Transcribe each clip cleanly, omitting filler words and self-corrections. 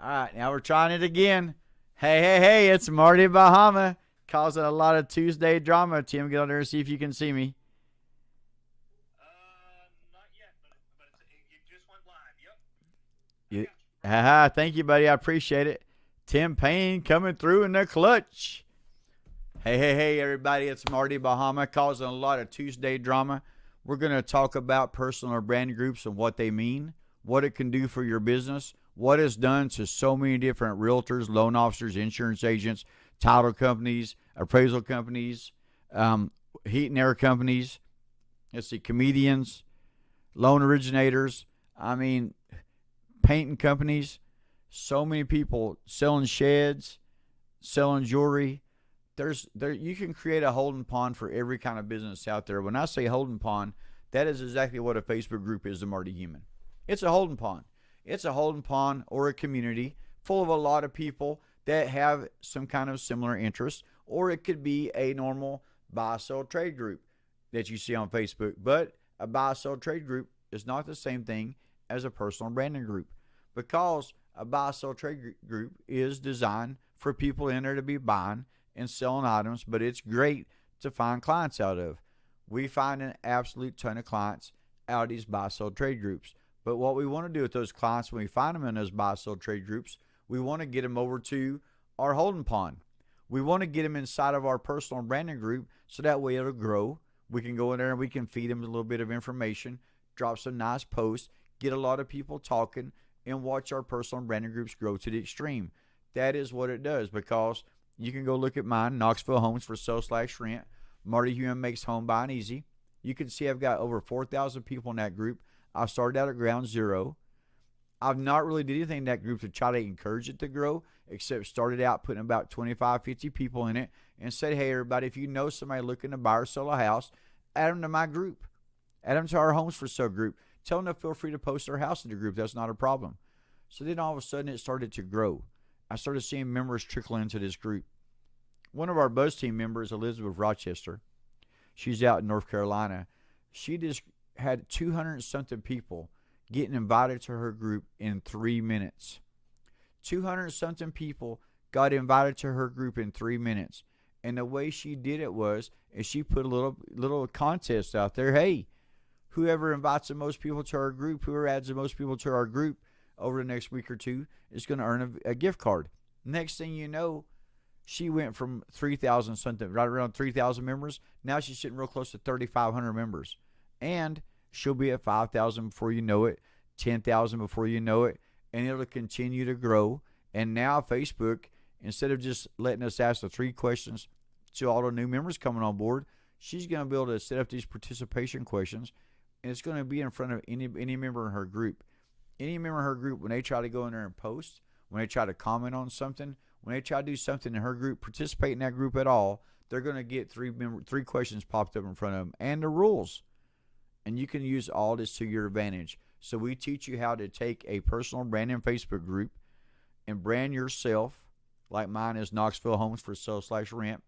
All right, now we're trying it again. Hey, it's Marty Bahama causing a lot of Tuesday drama. Tim, get on there and see if you can see me. Not yet, but it just went live. Yep, I You, got you. thank you, buddy. I appreciate it. Tim Payne coming through in the clutch. Hey, everybody. It's Marty Bahama causing a lot of Tuesday drama. We're going to talk about personal or brand groups and what they mean, what it can do for your business, what it's done to so many different realtors, loan officers, insurance agents, title companies, appraisal companies, heat and air companies, let's see, comedians, loan originators, I mean, painting companies, so many people selling sheds, selling jewelry. There you can create a holding pond for every kind of business out there. When I say holding pond, that is exactly what a Facebook group is to Marty Human. It's a holding pond. It's a holding pond or a community full of a lot of people that have some kind of similar interests, or it could be a normal buy sell trade group that you see on Facebook. But a buy sell trade group is not the same thing as a personal branding group, because a buy sell trade group is designed for people in there to be buying and selling items, but it's great to find clients out of. We find an absolute ton of clients out of these buy sell trade groups. But what we want to do with those clients when we find them in those buy sell trade groups, we want to get them over to our holding pond. We want to get them inside of our personal branding group so that way it'll grow. We can go in there and we can feed them a little bit of information, drop some nice posts, get a lot of people talking, and watch our personal branding groups grow to the extreme. That is what it does, because you can go look at mine, Knoxville Homes for Sell/Rent. Marty Human makes home buying easy. You can see I've got over 4,000 people in that group. I started out at ground zero. I've not really did anything in that group to try to encourage it to grow, except started out putting about 25, 50 people in it and said, hey, everybody, if you know somebody looking to buy or sell a house, add them to my group. Add them to our Homes for Sale group. Tell them to feel free to post their house in the group. That's not a problem. So then all of a sudden it started to grow. I started seeing members trickle into this group. One of our Buzz team members, Elizabeth Rochester, she's out in North Carolina. She just had 200 something people getting invited to her group in 3 minutes. 200 something people got invited to her group in 3 minutes. And the way she did it was, is she put a little contest out there. Hey, whoever invites the most people to our group, whoever adds the most people to our group over the next week or two is going to earn a gift card. Next thing you know, she went from 3,000 something, right around 3,000 members. Now she's sitting real close to 3,500 members. And she'll be at 5,000 before you know it, 10,000 before you know it, and it'll continue to grow. And now Facebook, instead of just letting us ask the 3 questions to all the new members coming on board, she's going to be able to set up these participation questions, and it's going to be in front of any member in her group. Any member in her group, when they try to go in there and post, when they try to comment on something, when they try to do something in her group, participate in that group at all, they're going to get 3 questions popped up in front of them and the rules. And you can use all this to your advantage. So we teach you how to take a personal branding Facebook group and brand yourself, like mine is Knoxville Homes for Sell/Rent.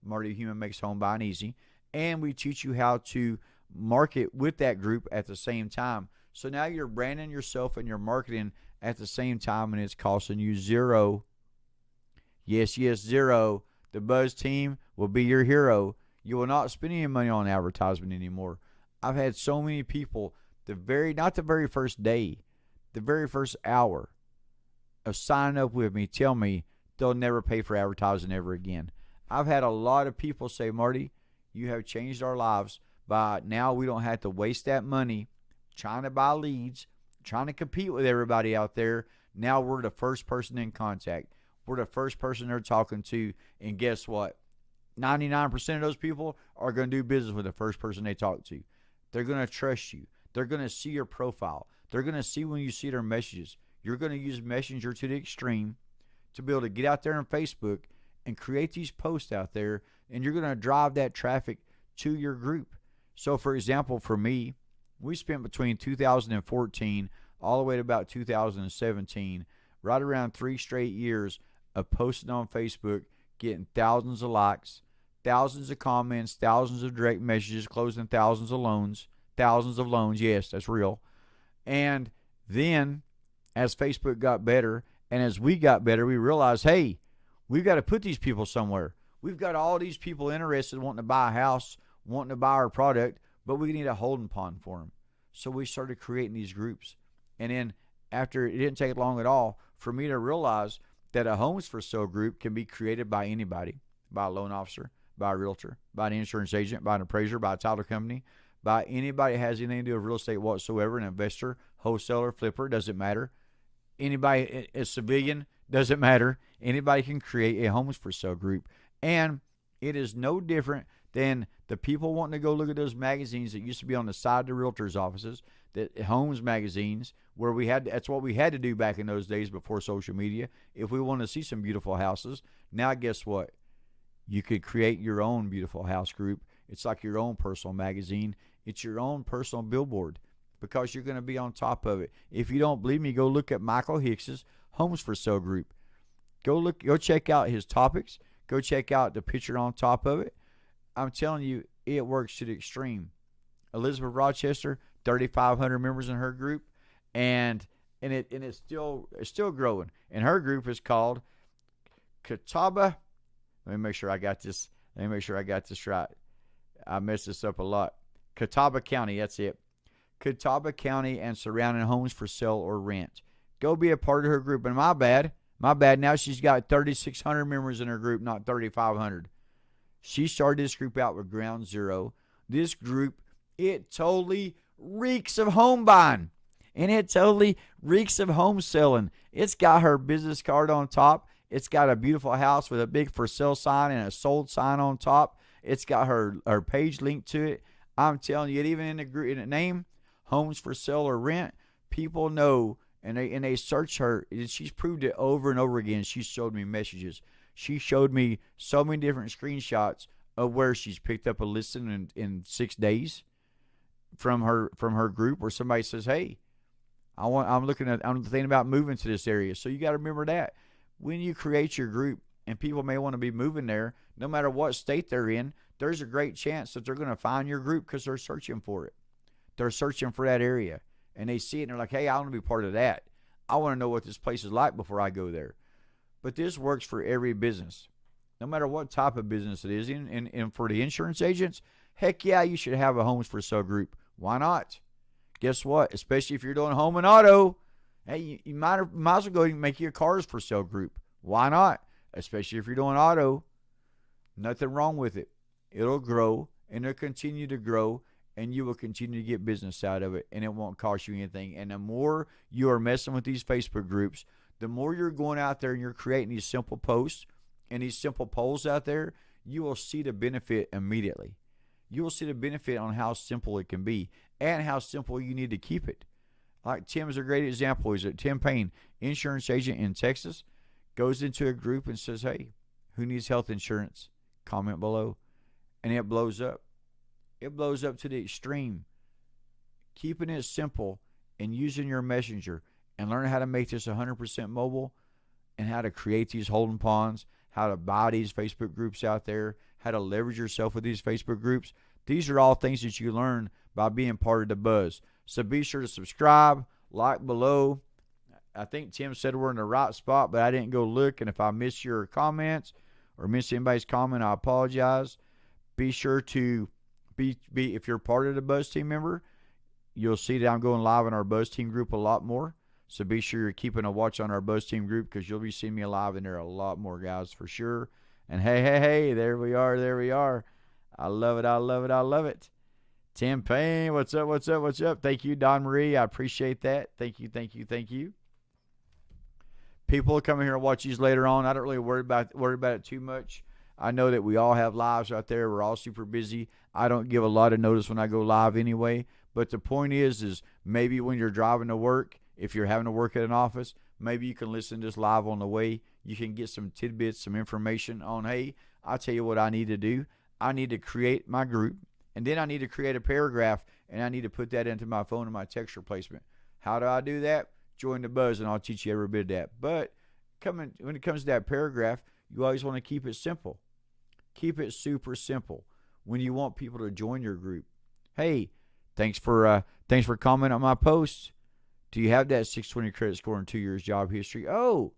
Marty Human makes home buying easy. And we teach you how to market with that group at the same time. So now you're branding yourself and you're marketing at the same time, and it's costing you zero. Yes, zero. The Buzz team will be your hero. You will not spend any money on advertisement anymore. I've had so many people, not the very first day, the very first hour of signing up with me, tell me they'll never pay for advertising ever again. I've had a lot of people say, Marty, you have changed our lives by now we don't have to waste that money trying to buy leads, trying to compete with everybody out there. Now we're the first person in contact. We're the first person they're talking to. And guess what? 99% of those people are going to do business with the first person they talk to. They're going to trust you. They're going to see your profile. They're going to see when you see their messages. You're going to use Messenger to the extreme to be able to get out there on Facebook and create these posts out there, and you're going to drive that traffic to your group. So, for example, for me, we spent between 2014 all the way to about 2017, right around 3 straight years of posting on Facebook, getting thousands of likes, thousands of comments, thousands of direct messages, closing thousands of loans. Yes, that's real. And then as Facebook got better And as we got better, we realized, hey, we've got to put these people somewhere. We've got all these people interested, wanting to buy a house, wanting to buy our product, but we need a holding pond for them. So we started creating these groups. And then after, it didn't take long at all for me to realize that a homes for sale group can be created by anybody, by a loan officer, by a realtor, by an insurance agent, by an appraiser, by a title company, by anybody that has anything to do with real estate whatsoever, an investor, wholesaler, flipper, doesn't matter. Anybody, a civilian, doesn't matter. Anybody can create a homes for sale group. And it is no different than the people wanting to go look at those magazines that used to be on the side of the realtors' offices, that homes magazines, where that's what we had to do back in those days before social media. If we wanted to see some beautiful houses, now guess what? You could create your own beautiful house group. It's like your own personal magazine. It's your own personal billboard, because you're going to be on top of it. If you don't believe me, go look at Michael Hicks's Homes for Sale group. Go check out his topics. Go check out the picture on top of it. I'm telling you, it works to the extreme. Elizabeth Rochester, 3,500 members in her group, and it's still growing. And her group is called Catawba. Let me make sure I got this right. I messed this up a lot. Catawba County, that's it. Catawba County and surrounding homes for sale or rent. Go be a part of her group. And my bad. Now she's got 3,600 members in her group, not 3,500. She started this group out with ground zero. This group, it totally reeks of home buying. And it totally reeks of home selling. It's got her business card on top. It's got a beautiful house with a big for sale sign and a sold sign on top. It's got her page linked to it. I'm telling you, even in the name, Homes for Sale or Rent, people know, and they search her. She's proved it over and over again. She showed me messages. She showed me so many different screenshots of where she's picked up a listing in 6 days from her group, where somebody says, "Hey, I'm thinking about moving to this area." So you got to remember that when you create your group, and people may want to be moving there, no matter what state they're in, there's a great chance that they're going to find your group because they're searching for it. They're searching for that area, and they see it, and they're like, "Hey, I want to be part of that. I want to know what this place is like before I go there." But this works for every business, no matter what type of business it is. And for the insurance agents, heck yeah, you should have a homes for sale group. Why not? Guess what? Especially if you're doing home and auto, hey, you might as well go and make your cars for sale group. Why not? Especially if you're doing auto. Nothing wrong with it. It'll grow, and it'll continue to grow, and you will continue to get business out of it, and it won't cost you anything. And the more you are messing with these Facebook groups, the more you're going out there and you're creating these simple posts and these simple polls out there, you will see the benefit immediately. You will see the benefit on how simple it can be and how simple you need to keep it. Like Tim's a great example. He's Tim Payne, insurance agent in Texas, goes into a group and says, "Hey, who needs health insurance? Comment below." And it blows up. It blows up to the extreme. Keeping it simple and using your messenger and learning how to make this 100% mobile, and how to create these holding ponds, how to buy these Facebook groups out there, how to leverage yourself with these Facebook groups. These are all things that you learn by being part of the buzz. So be sure to subscribe, like below. I think Tim said we're in the right spot, but I didn't go look. And if I missed your comments or missed anybody's comment, I apologize. Be sure to be if you're part of the Buzz Team member, you'll see that I'm going live in our Buzz Team group a lot more. So be sure you're keeping a watch on our Buzz Team group, because you'll be seeing me live in there a lot more, guys, for sure. And hey, there we are. I love it. Tim Payne, what's up? Thank you, Don Marie. I appreciate that. Thank you. People will come in here and watch these later on. I don't really worry about it too much. I know that we all have lives out there. We're all super busy. I don't give a lot of notice when I go live anyway. But the point is maybe when you're driving to work, if you're having to work at an office, maybe you can listen to this live on the way. You can get some tidbits, some information on, hey, I'll tell you what I need to do. I need to create my group, and then I need to create a paragraph, and I need to put that into my phone and my text replacement. How do I do that? Join the Buzz, and I'll teach you every bit of that. But when it comes to that paragraph, you always want to keep it simple. Keep it super simple when you want people to join your group. Hey, thanks for commenting on my posts. Do you have that 620 credit score and 2 years job history? Oh,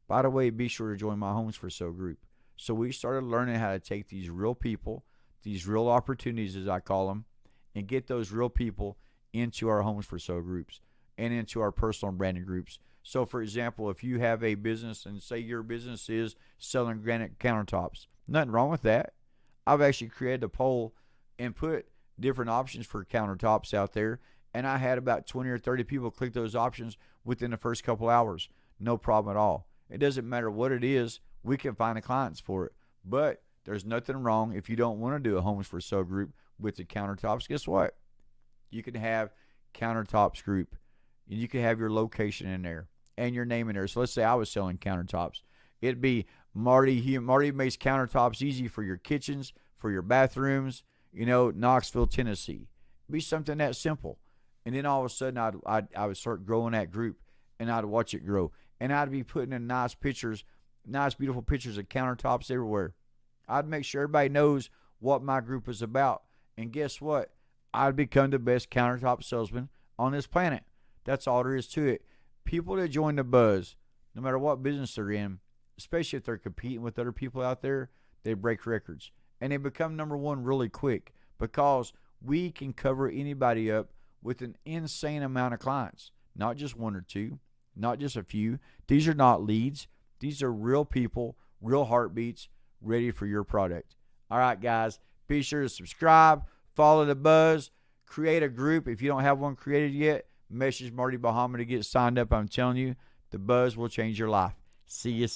by the way, be sure to join my Homes for Sale group. So we started learning how to take these real people, these real opportunities, as I call them, and get those real people into our Homes for Sale groups and into our personal branding groups. So, for example, if you have a business and say your business is selling granite countertops, nothing wrong with that. I've actually created a poll and put different options for countertops out there, and I had about 20 or 30 people click those options within the first couple hours. No problem at all. It doesn't matter what it is, we can find the clients for it. But there's nothing wrong if you don't want to do a Homes for Sale group with the countertops. Guess what? You can have countertops group, and you can have your location in there and your name in there. So let's say I was selling countertops. It'd be Marty makes countertops easy for your kitchens, for your bathrooms, Knoxville, Tennessee. It'd be something that simple. And then all of a sudden I would start growing that group, and I'd watch it grow. And I'd be putting in nice, beautiful pictures of countertops everywhere. I'd make sure everybody knows what my group is about. And guess what? I'd become the best countertop salesman on this planet. That's all there is to it. People that join the buzz, no matter what business they're in, especially if they're competing with other people out there, they break records. And they become number one really quick because we can cover anybody up with an insane amount of clients. Not just one or two, not just a few. These are not leads. These are real people, real heartbeats, ready for your product. All right, guys, be sure to subscribe, follow the buzz, create a group. If you don't have one created yet, message Marty Bahama to get signed up. I'm telling you, the buzz will change your life. See you.